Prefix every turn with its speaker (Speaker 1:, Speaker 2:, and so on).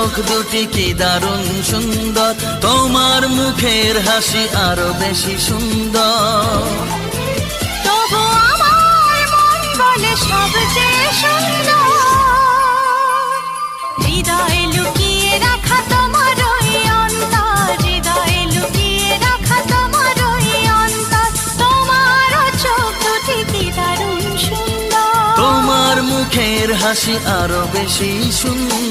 Speaker 1: চোখ দুটি কি দারুণ সুন্দর, তোমার মুখের হাসি আরো বেশি সুন্দর।
Speaker 2: তবু আমার মন বলে সবচেয়ে সুন্দর, হৃদয়ে লুকিয়ে রাখা তোমার ওই অন্তর, হৃদয়ে লুকিয়ে রাখা তোমার ওই অন্তর। তোমার চোখ দুটি কি দারুণ সুন্দর,
Speaker 1: তোমার মুখের হাসি আরো বেশি সুন্দর।